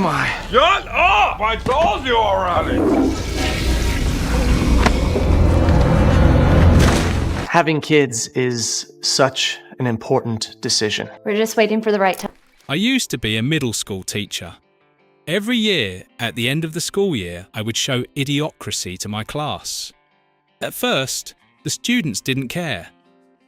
am I? Shut up! I told you already! Having kids is such an important decision. We're just waiting for the right time. I used to be a middle school teacher. Every year, at the end of the school year, I would show Idiocracy to my class. At first, the students didn't care,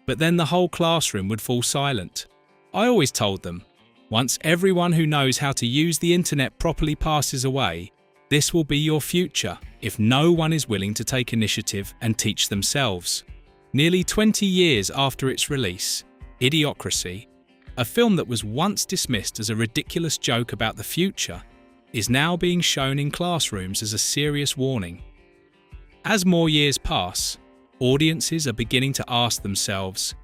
but then the whole classroom would fall silent. I always told them, once everyone who knows how to use the internet properly passes away, this will be your future if no one is willing to take initiative and teach themselves. Nearly 20 years after its release, Idiocracy, a film that was once dismissed as a ridiculous joke about the future, is now being shown in classrooms as a serious warning. As more years pass, audiences are beginning to ask themselves,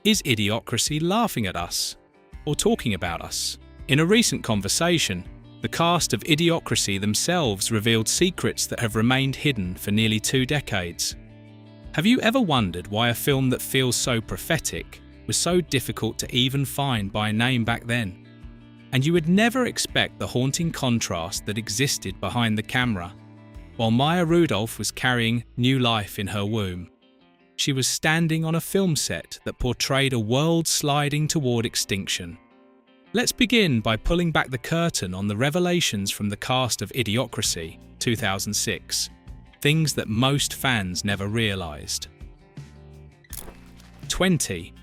is Idiocracy laughing at us or talking about us? In a recent conversation, the cast of Idiocracy themselves revealed secrets that have remained hidden for nearly 2 decades. Have you ever wondered why a film that feels so prophetic was so difficult to even find by name back then? And you would never expect the haunting contrast that existed behind the camera. While Maya Rudolph was carrying new life in her womb, she was standing on a film set that portrayed a world sliding toward extinction. Let's begin by pulling back the curtain on the revelations from the cast of Idiocracy, 2006. Things that most fans never realised. 20.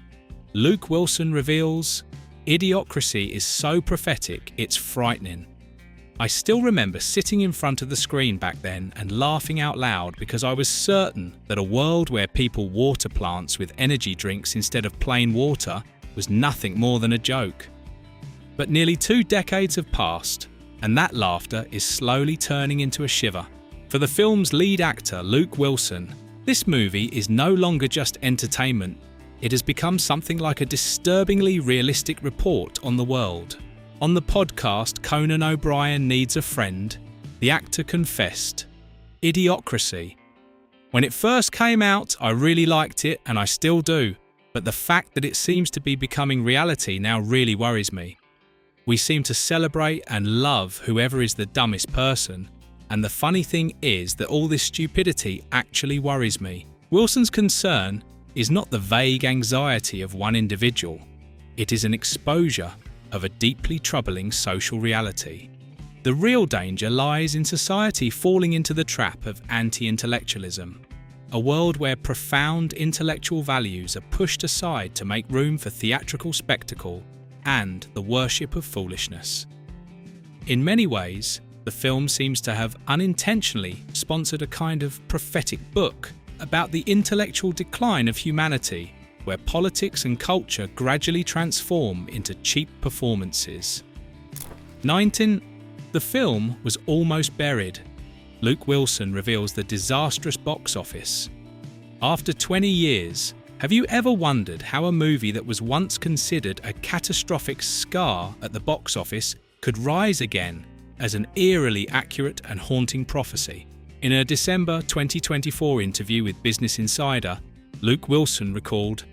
Luke Wilson reveals, Idiocracy is so prophetic it's frightening. I still remember sitting in front of the screen back then and laughing out loud because I was certain that a world where people water plants with energy drinks instead of plain water was nothing more than a joke. But nearly 2 decades have passed, and that laughter is slowly turning into a shiver. For the film's lead actor, Luke Wilson, this movie is no longer just entertainment. It has become something like a disturbingly realistic report on the world. On the podcast Conan O'Brien Needs a Friend, the actor confessed, Idiocracy. When it first came out, I really liked it, and I still do, but the fact that it seems to be becoming reality now really worries me. We seem to celebrate and love whoever is the dumbest person, and the funny thing is that all this stupidity actually worries me. Wilson's concern is not the vague anxiety of one individual. It is an exposure of a deeply troubling social reality. The real danger lies in society falling into the trap of anti-intellectualism, a world where profound intellectual values are pushed aside to make room for theatrical spectacle and the worship of foolishness. In many ways, the film seems to have unintentionally sponsored a kind of prophetic book about the intellectual decline of humanity, where politics and culture gradually transform into cheap performances. 19. The film was almost buried. Luke Wilson reveals the disastrous box office. After 20 years, have you ever wondered how a movie that was once considered a catastrophic scar at the box office could rise again as an eerily accurate and haunting prophecy? In a December 2024 interview with Business Insider, Luke Wilson recalled,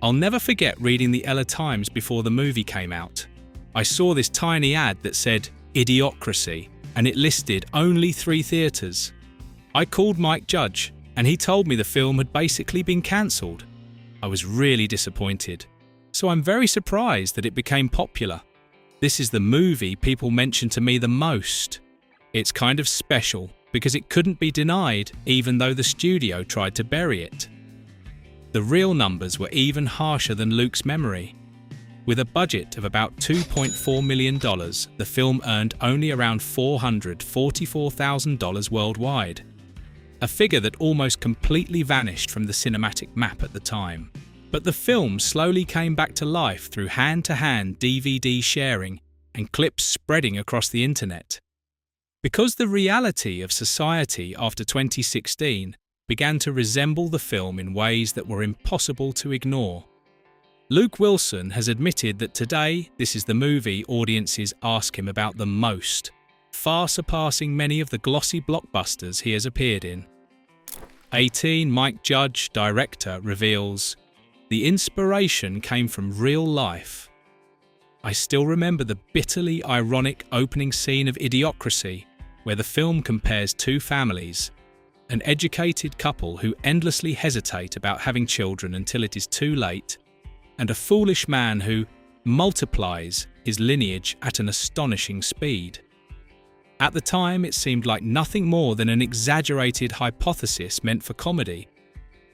I'll never forget reading the LA Times before the movie came out. I saw this tiny ad that said, Idiocracy, and it listed only 3 theatres. I called Mike Judge, and he told me the film had basically been cancelled. I was really disappointed. So I'm very surprised that it became popular. This is the movie people mention to me the most. It's kind of special because it couldn't be denied even though the studio tried to bury it. The real numbers were even harsher than Luke's memory. With a budget of about $2.4 million, the film earned only around $444,000 worldwide, a figure that almost completely vanished from the cinematic map at the time. But the film slowly came back to life through hand-to-hand DVD sharing and clips spreading across the internet. Because the reality of society after 2016 began to resemble the film in ways that were impossible to ignore. Luke Wilson has admitted that today this is the movie audiences ask him about the most, far surpassing many of the glossy blockbusters he has appeared in. 18. Mike Judge, director, reveals, the inspiration came from real life. I still remember the bitterly ironic opening scene of Idiocracy, where the film compares two families, an educated couple who endlessly hesitate about having children until it is too late, and a foolish man who multiplies his lineage at an astonishing speed. At the time, it seemed like nothing more than an exaggerated hypothesis meant for comedy,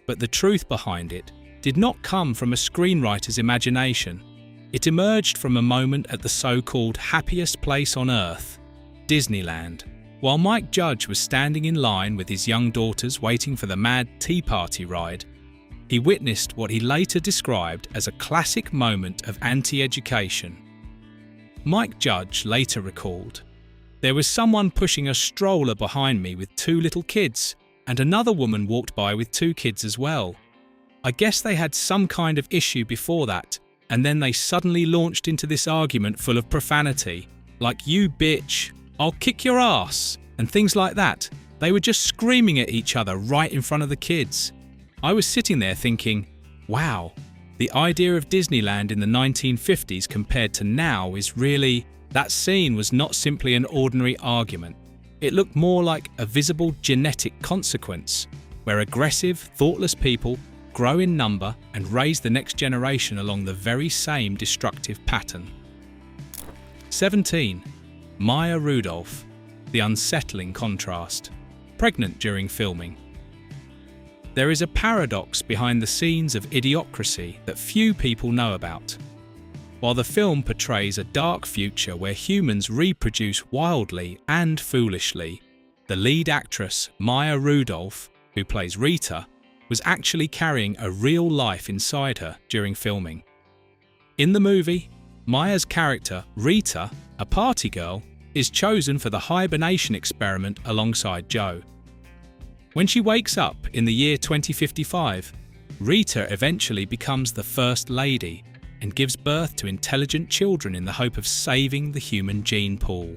but the truth behind it did not come from a screenwriter's imagination. It emerged from a moment at the so-called happiest place on Earth, Disneyland. While Mike Judge was standing in line with his young daughters waiting for the Mad Tea Party ride, he witnessed what he later described as a classic moment of anti-education. Mike Judge later recalled, "There was someone pushing a stroller behind me with two little kids, and another woman walked by with two kids as well. I guess they had some kind of issue before that, and then they suddenly launched into this argument full of profanity, like 'you bitch,' 'I'll kick your ass,' and things like that. They were just screaming at each other right in front of the kids. I was sitting there thinking, wow, the idea of Disneyland in the 1950s compared to now is really, that scene was not simply an ordinary argument. It looked more like a visible genetic consequence, where aggressive, thoughtless people grow in number and raise the next generation along the very same destructive pattern." 17. Maya Rudolph, the unsettling contrast. Pregnant during filming. There is a paradox behind the scenes of Idiocracy that few people know about. While the film portrays a dark future where humans reproduce wildly and foolishly, the lead actress, Maya Rudolph, who plays Rita, was actually carrying a real life inside her during filming. In the movie, Maya's character, Rita, a party girl, is chosen for the hibernation experiment alongside Joe. When she wakes up in the year 2055, Rita eventually becomes the First Lady and gives birth to intelligent children in the hope of saving the human gene pool.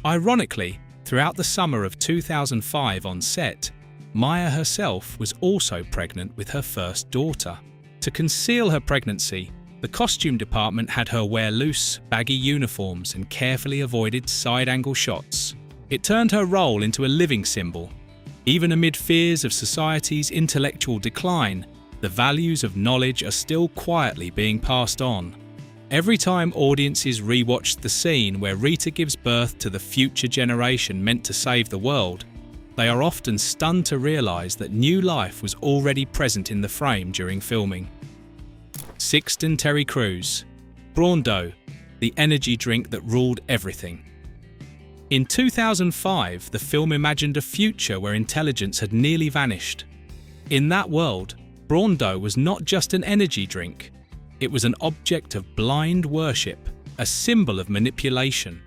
Ironically, throughout the summer of 2005 on set, Maya herself was also pregnant with her first daughter. To conceal her pregnancy, the costume department had her wear loose, baggy uniforms and carefully avoided side-angle shots. It turned her role into a living symbol. Even amid fears of society's intellectual decline, the values of knowledge are still quietly being passed on. Every time audiences rewatched the scene where Rita gives birth to the future generation meant to save the world, they are often stunned to realise that new life was already present in the frame during filming. Sixten Terry Crews, Brawndo, the energy drink that ruled everything. In 2005, the film imagined a future where intelligence had nearly vanished. In that world, Brawndo was not just an energy drink, it was an object of blind worship, a symbol of manipulation.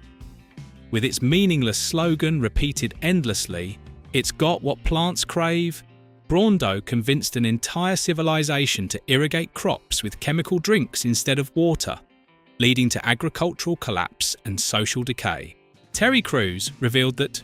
With its meaningless slogan repeated endlessly, "It's got what plants crave," Brawndo convinced an entire civilization to irrigate crops with chemical drinks instead of water, leading to agricultural collapse and social decay. Terry Crews revealed that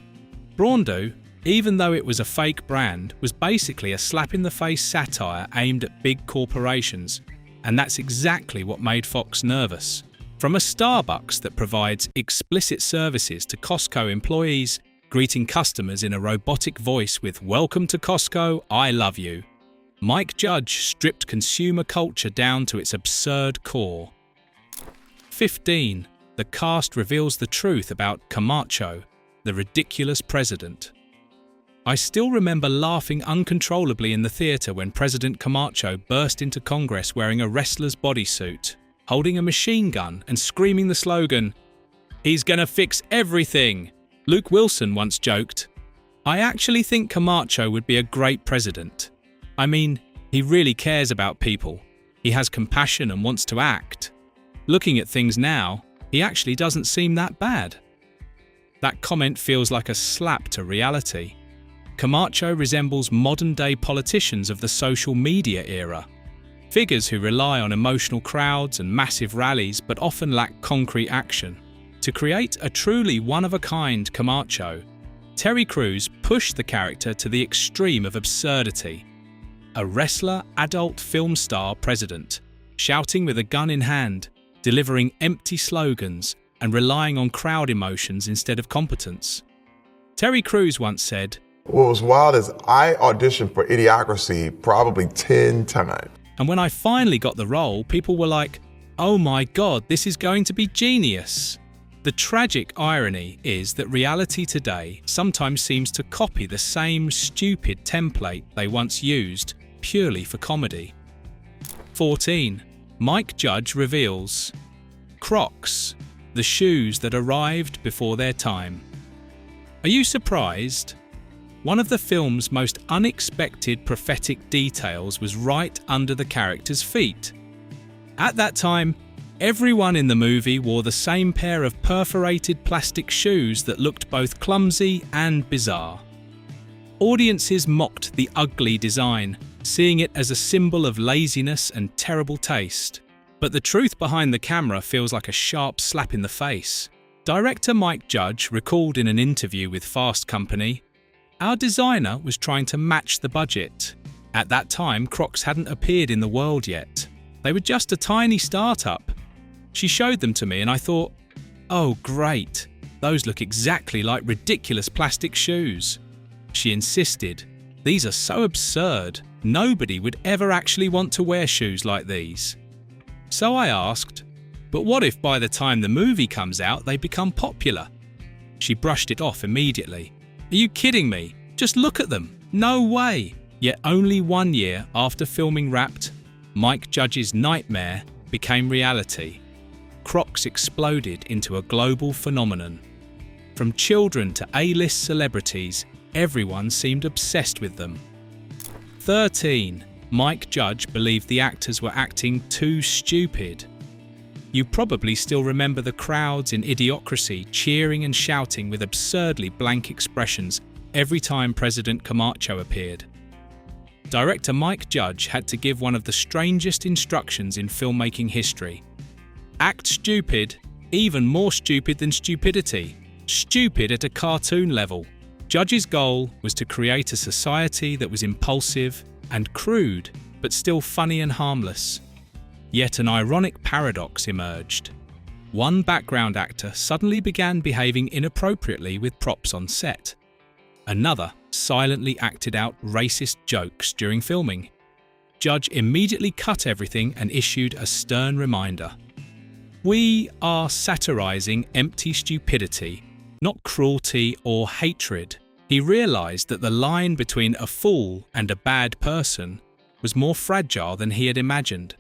Brawndo, even though it was a fake brand, was basically a slap-in-the-face satire aimed at big corporations, and that's exactly what made Fox nervous. From a Starbucks that provides explicit services to Costco employees, greeting customers in a robotic voice with "Welcome to Costco, I love you," Mike Judge stripped consumer culture down to its absurd core. 15. The cast reveals the truth about Camacho, the ridiculous president. I still remember laughing uncontrollably in the theatre when President Camacho burst into Congress wearing a wrestler's bodysuit, holding a machine gun and screaming the slogan, "He's gonna fix everything." Luke Wilson once joked, "I actually think Camacho would be a great president. I mean, he really cares about people. He has compassion and wants to act. Looking at things now, he actually doesn't seem that bad." That comment feels like a slap to reality. Camacho resembles modern-day politicians of the social media era. Figures who rely on emotional crowds and massive rallies but often lack concrete action. To create a truly one-of-a-kind Camacho, Terry Crews pushed the character to the extreme of absurdity. A wrestler, adult film star president, shouting with a gun in hand, delivering empty slogans and relying on crowd emotions instead of competence. Terry Crews once said, What was wild is I auditioned for Idiocracy probably 10 times. and when I finally got the role, people were like, oh my God, this is going to be genius. The tragic irony is that reality today sometimes seems to copy the same stupid template they once used purely for comedy. 14. Mike Judge reveals Crocs, the shoes that arrived before their time. Are you surprised? One of the film's most unexpected prophetic details was right under the character's feet. At that time, everyone in the movie wore the same pair of perforated plastic shoes that looked both clumsy and bizarre. Audiences mocked the ugly design, seeing it as a symbol of laziness and terrible taste. But the truth behind the camera feels like a sharp slap in the face. Director Mike Judge recalled in an interview with Fast Company, "Our designer was trying to match the budget. At that time, Crocs hadn't appeared in the world yet. They were just a tiny startup. She showed them to me and I thought, oh great, those look exactly like ridiculous plastic shoes." She insisted, "These are so absurd, nobody would ever actually want to wear shoes like these." So I asked, but what if by the time the movie comes out they become popular? She brushed it off immediately. Are you kidding me? Just look at them. No way. Yet only 1 year after filming Wrapped, Mike Judge's nightmare became reality. Crocs exploded into a global phenomenon. From children to A-list celebrities, everyone seemed obsessed with them. 13. Mike Judge believed the actors were acting too stupid. You probably still remember the crowds in Idiocracy cheering and shouting with absurdly blank expressions every time President Camacho appeared. Director Mike Judge had to give one of the strangest instructions in filmmaking history. Act stupid, even more stupid than stupidity. Stupid at a cartoon level. Judge's goal was to create a society that was impulsive and crude, but still funny and harmless. Yet an ironic paradox emerged. One background actor suddenly began behaving inappropriately with props on set. Another silently acted out racist jokes during filming. Judge immediately cut everything and issued a stern reminder. We are satirizing empty stupidity, not cruelty or hatred. He realized that the line between a fool and a bad person was more fragile than he had imagined.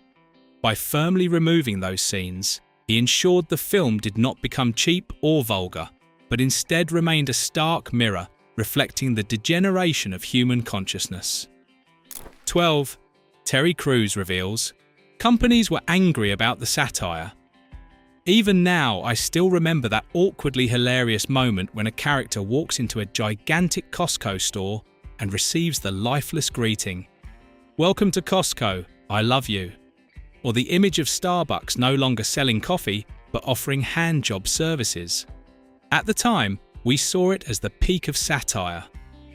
By firmly removing those scenes, he ensured the film did not become cheap or vulgar, but instead remained a stark mirror reflecting the degeneration of human consciousness. 12. Terry Crews reveals, companies were angry about the satire. Even now, I still remember that awkwardly hilarious moment when a character walks into a gigantic Costco store and receives the lifeless greeting, "Welcome to Costco, I love you." Or the image of Starbucks no longer selling coffee, but offering hand job services. At the time, we saw it as the peak of satire.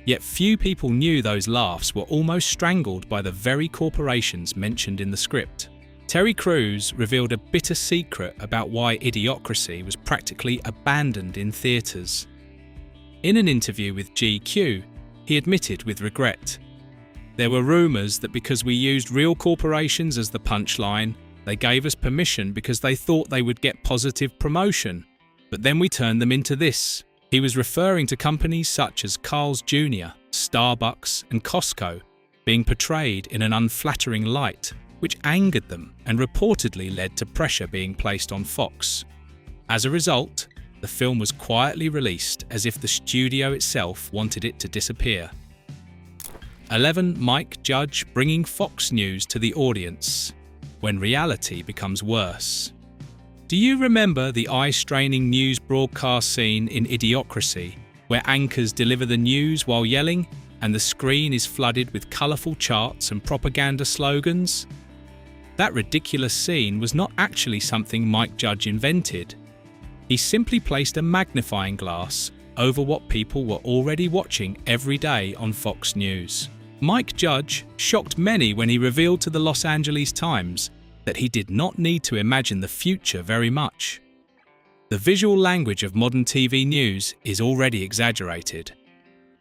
Yet few people knew those laughs were almost strangled by the very corporations mentioned in the script. Terry Crews revealed a bitter secret about why Idiocracy was practically abandoned in theatres. In an interview with GQ, he admitted with regret, "There were rumours that because we used real corporations as the punchline, they gave us permission because they thought they would get positive promotion. But then we turned them into this." He was referring to companies such as Carl's Jr., Starbucks and Costco being portrayed in an unflattering light, which angered them and reportedly led to pressure being placed on Fox. As a result, the film was quietly released as if the studio itself wanted it to disappear. 11. Mike Judge bringing Fox News to the audience when reality becomes worse. Do you remember the eye-straining news broadcast scene in Idiocracy, where anchors deliver the news while yelling and the screen is flooded with colourful charts and propaganda slogans? That ridiculous scene was not actually something Mike Judge invented. He simply placed a magnifying glass over what people were already watching every day on Fox News. Mike Judge shocked many when he revealed to the Los Angeles Times that he did not need to imagine the future very much. The visual language of modern TV news is already exaggerated.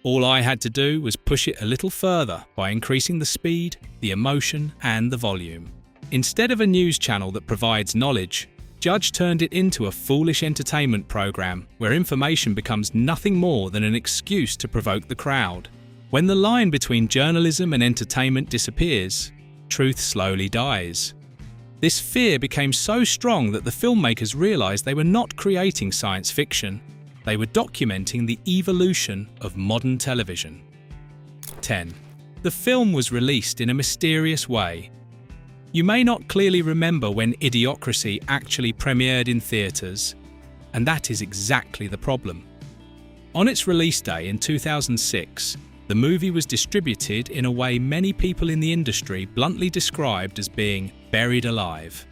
All I had to do was push it a little further by increasing the speed, the emotion, and the volume. Instead of a news channel that provides knowledge, Judge turned it into a foolish entertainment program where information becomes nothing more than an excuse to provoke the crowd. When the line between journalism and entertainment disappears, truth slowly dies. This fear became so strong that the filmmakers realized they were not creating science fiction. They were documenting the evolution of modern television. 10. The film was released in a mysterious way. You may not clearly remember when Idiocracy actually premiered in theatres, and that is exactly the problem. On its release day in 2006, the movie was distributed in a way many people in the industry bluntly described as being buried alive.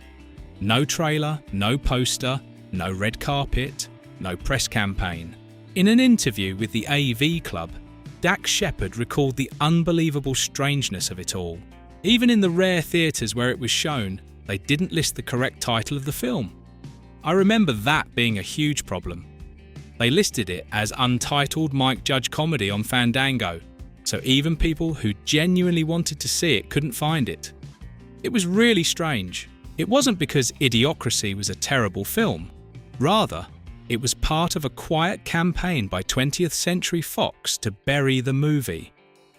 No trailer, no poster, no red carpet, no press campaign. In an interview with the AV Club, Dax Shepard recalled the unbelievable strangeness of it all. Even in the rare theatres where it was shown, they didn't list the correct title of the film. I remember that being a huge problem. They listed it as Untitled Mike Judge Comedy on Fandango, so even people who genuinely wanted to see it couldn't find it. It was really strange. It wasn't because Idiocracy was a terrible film. Rather, it was part of a quiet campaign by 20th Century Fox to bury the movie,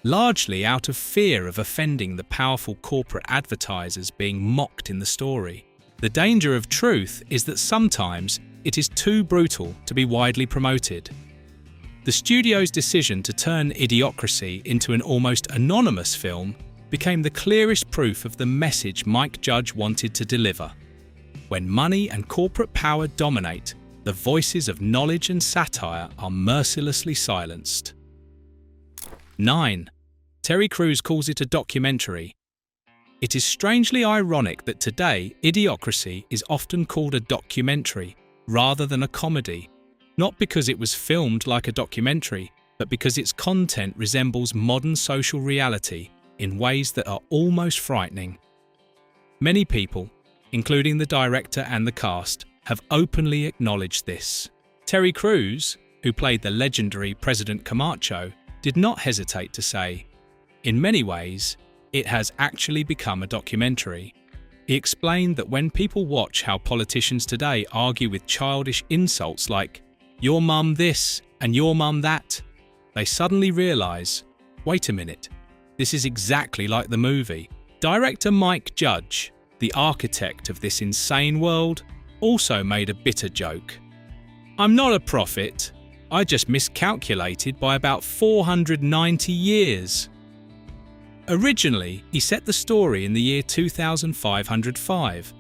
largely out of fear of offending the powerful corporate advertisers being mocked in the story. The danger of truth is that sometimes it is too brutal to be widely promoted. The studio's decision to turn Idiocracy into an almost anonymous film became the clearest proof of the message Mike Judge wanted to deliver. When money and corporate power dominate, the voices of knowledge and satire are mercilessly silenced. 9. Terry Crews calls it a documentary. It is strangely ironic that today Idiocracy is often called a documentary rather than a comedy, not because it was filmed like a documentary, but because its content resembles modern social reality in ways that are almost frightening. Many people, including the director and the cast, have openly acknowledged this. Terry Crews, who played the legendary President Camacho, did not hesitate to say, "In many ways, it has actually become a documentary." He explained that when people watch how politicians today argue with childish insults like, "Your mum this and your mum that," they suddenly realise, wait a minute, this is exactly like the movie. Director Mike Judge, the architect of this insane world, also made a bitter joke. "I'm not a prophet, I just miscalculated by about 490 years. Originally, he set the story in the year 2505,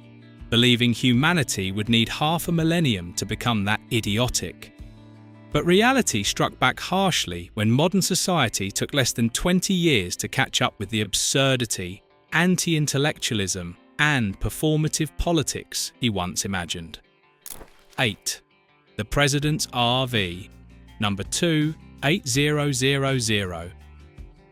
believing humanity would need half a millennium to become that idiotic. But reality struck back harshly when modern society took less than 20 years to catch up with the absurdity, anti-intellectualism, and performative politics he once imagined. 8. The President's RV, number 28000.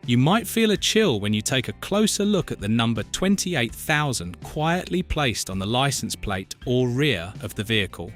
You might feel a chill when you take a closer look at the number 28,000 quietly placed on the license plate or rear of the vehicle.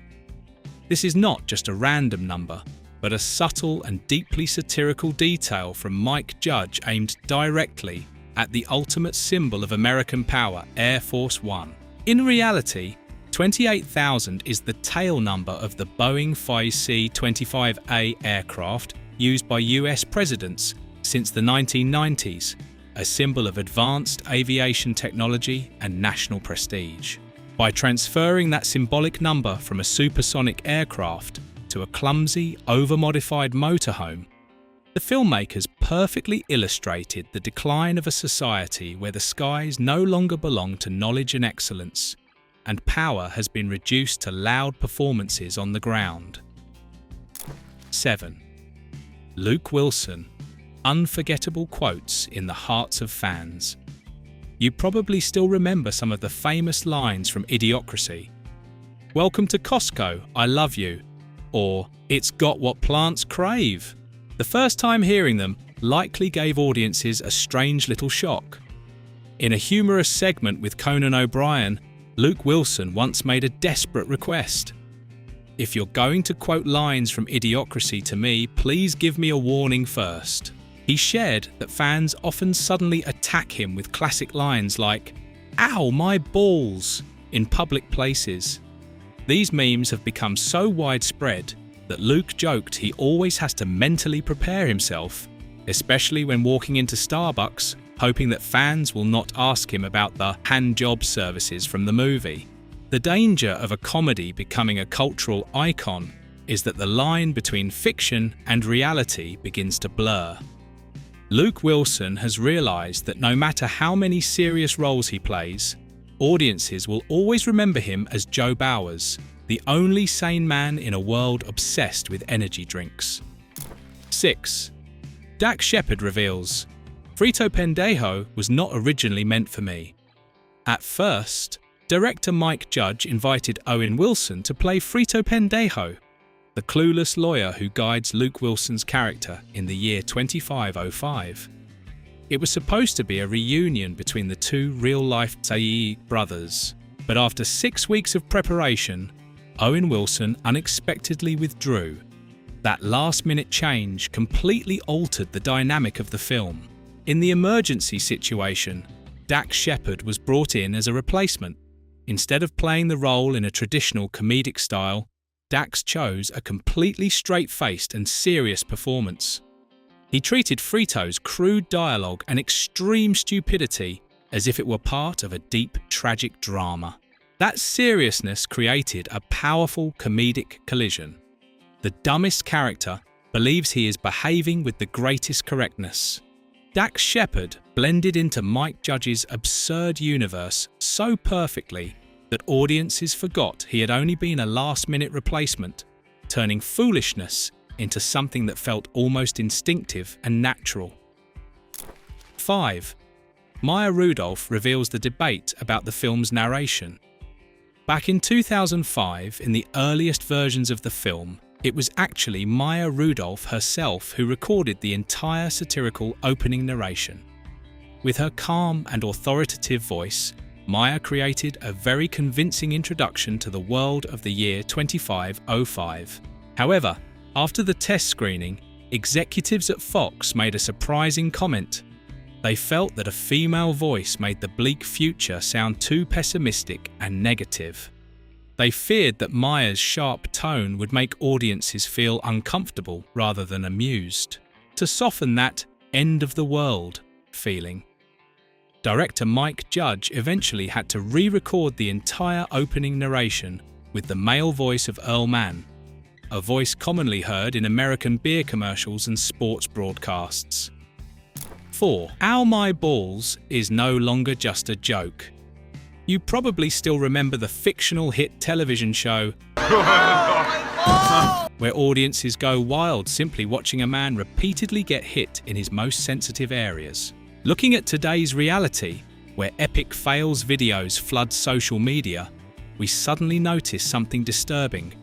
This is not just a random number, but a subtle and deeply satirical detail from Mike Judge aimed directly at the ultimate symbol of American power, Air Force One. In reality, 28,000 is the tail number of the Boeing 5C-25A aircraft used by US presidents since the 1990s, a symbol of advanced aviation technology and national prestige. By transferring that symbolic number from a supersonic aircraft to a clumsy, over-modified motorhome, the filmmakers perfectly illustrated the decline of a society where the skies no longer belong to knowledge and excellence, and power has been reduced to loud performances on the ground. 7. Luke Wilson. Unforgettable quotes in the hearts of fans. You probably still remember some of the famous lines from Idiocracy. "Welcome to Costco, I love you," or "It's got what plants crave." The first time hearing them likely gave audiences a strange little shock. In a humorous segment with Conan O'Brien, Luke Wilson once made a desperate request. "If you're going to quote lines from Idiocracy to me, please give me a warning first." He shared that fans often suddenly attack him with classic lines like, "Ow, my balls," in public places. These memes have become so widespread that Luke joked he always has to mentally prepare himself, especially when walking into Starbucks, hoping that fans will not ask him about the hand job services from the movie. The danger of a comedy becoming a cultural icon is that the line between fiction and reality begins to blur. Luke Wilson has realised that no matter how many serious roles he plays, audiences will always remember him as Joe Bowers, the only sane man in a world obsessed with energy drinks. 6. Dax Shepard reveals, "Frito Pendejo was not originally meant for me." At first, director Mike Judge invited Owen Wilson to play Frito Pendejo, the clueless lawyer who guides Luke Wilson's character in the year 2505. It was supposed to be a reunion between the two real-life Sayi brothers, but after 6 weeks of preparation, Owen Wilson unexpectedly withdrew. That last-minute change completely altered the dynamic of the film. In the emergency situation, Dax Shepard was brought in as a replacement. Instead of playing the role in a traditional comedic style, Dax chose a completely straight-faced and serious performance. He treated Frito's crude dialogue and extreme stupidity as if it were part of a deep, tragic drama. That seriousness created a powerful comedic collision. The dumbest character believes he is behaving with the greatest correctness. Dax Shepard blended into Mike Judge's absurd universe so perfectly that audiences forgot he had only been a last-minute replacement, turning foolishness into something that felt almost instinctive and natural. 5. Maya Rudolph reveals the debate about the film's narration. Back in 2005, in the earliest versions of the film, it was actually Maya Rudolph herself who recorded the entire satirical opening narration. With her calm and authoritative voice, Maya created a very convincing introduction to the world of the year 2505. However, after the test screening, executives at Fox made a surprising comment. They felt that a female voice made the bleak future sound too pessimistic and negative. They feared that Maya's sharp tone would make audiences feel uncomfortable rather than amused, to soften that end of the world feeling. Director Mike Judge eventually had to re-record the entire opening narration with the male voice of Earl Mann, a voice commonly heard in American beer commercials and sports broadcasts. 4. Ow My Balls is no longer just a joke. You probably still remember the fictional hit television show where audiences go wild simply watching a man repeatedly get hit in his most sensitive areas. Looking at today's reality, where epic fails videos flood social media, we suddenly notice something disturbing.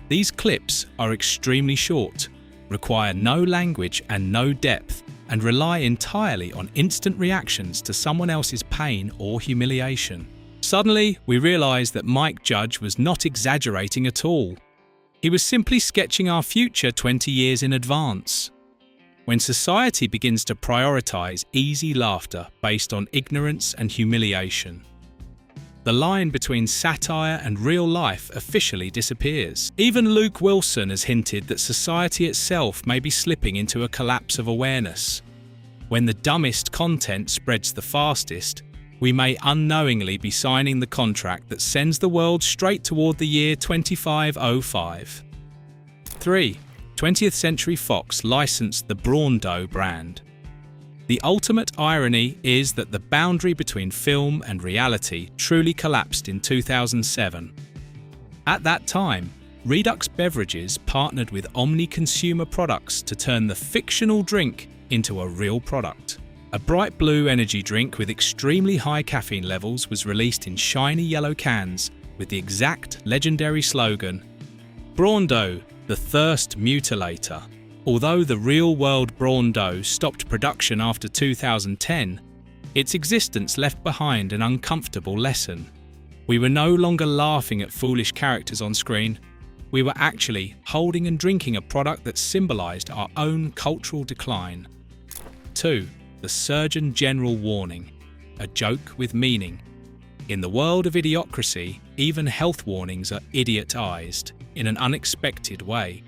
These clips are extremely short, require no language and no depth, and rely entirely on instant reactions to someone else's pain or humiliation. Suddenly, we realize that Mike Judge was not exaggerating at all. He was simply sketching our future 20 years in advance. When society begins to prioritize easy laughter based on ignorance and humiliation, the line between satire and real life officially disappears. Even Luke Wilson has hinted that society itself may be slipping into a collapse of awareness. When the dumbest content spreads the fastest, we may unknowingly be signing the contract that sends the world straight toward the year 2505. 3. 20th Century Fox licensed the Brawn Dough brand. The ultimate irony is that the boundary between film and reality truly collapsed in 2007. At that time, Redux Beverages partnered with Omni Consumer Products to turn the fictional drink into a real product. A bright blue energy drink with extremely high caffeine levels was released in shiny yellow cans with the exact legendary slogan, "Brawn Dough, the thirst mutilator." Although the real-world Brawn Dough stopped production after 2010, its existence left behind an uncomfortable lesson. We were no longer laughing at foolish characters on screen. We were actually holding and drinking a product that symbolized our own cultural decline. 2. The Surgeon General warning. A joke with meaning. In the world of idiocracy, even health warnings are idiotized in an unexpected way.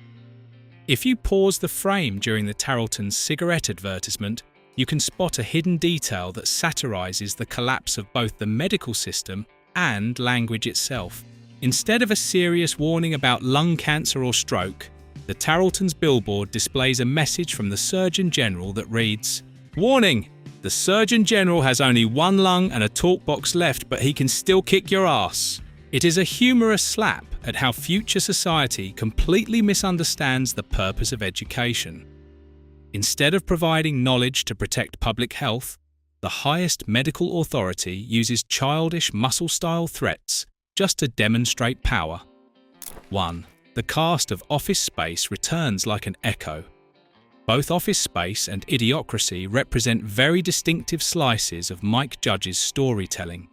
If you pause the frame during the Tarleton's cigarette advertisement, you can spot a hidden detail that satirizes the collapse of both the medical system and language itself. Instead of a serious warning about lung cancer or stroke, the Tarleton's billboard displays a message from the Surgeon General that reads, "Warning! The Surgeon General has only one lung and a talk box left, but he can still kick your ass." It is a humorous slap at how future society completely misunderstands the purpose of education. Instead of providing knowledge to protect public health, the highest medical authority uses childish muscle-style threats just to demonstrate power. 1. The cast of Office Space returns like an echo. Both Office Space and Idiocracy represent very distinctive slices of Mike Judge's storytelling.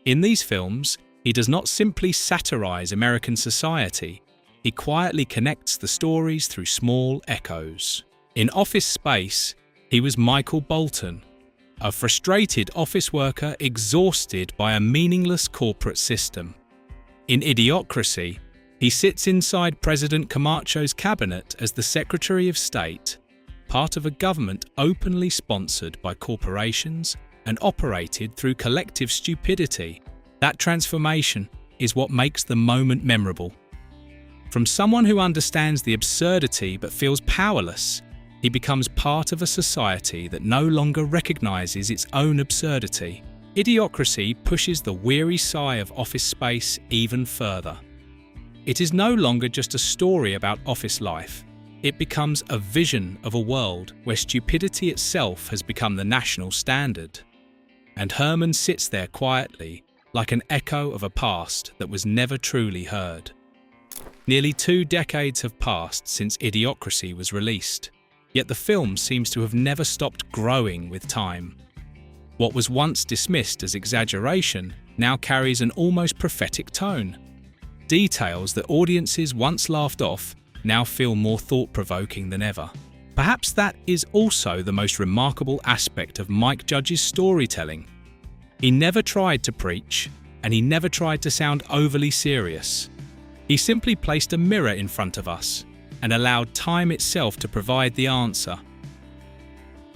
In these films, he does not simply satirize American society, he quietly connects the stories through small echoes. In Office Space, he was Michael Bolton, a frustrated office worker exhausted by a meaningless corporate system. In Idiocracy, he sits inside President Camacho's cabinet as the Secretary of State, part of a government openly sponsored by corporations and operated through collective stupidity. That transformation is what makes the moment memorable. From someone who understands the absurdity but feels powerless, he becomes part of a society that no longer recognizes its own absurdity. Idiocracy pushes the weary sigh of Office Space even further. It is no longer just a story about office life. It becomes a vision of a world where stupidity itself has become the national standard. And Herman sits there quietly, like an echo of a past that was never truly heard. Nearly 2 decades have passed since Idiocracy was released, yet the film seems to have never stopped growing with time. What was once dismissed as exaggeration now carries an almost prophetic tone. Details that audiences once laughed off now feel more thought-provoking than ever. Perhaps that is also the most remarkable aspect of Mike Judge's storytelling. He never tried to preach, and he never tried to sound overly serious. He simply placed a mirror in front of us and allowed time itself to provide the answer.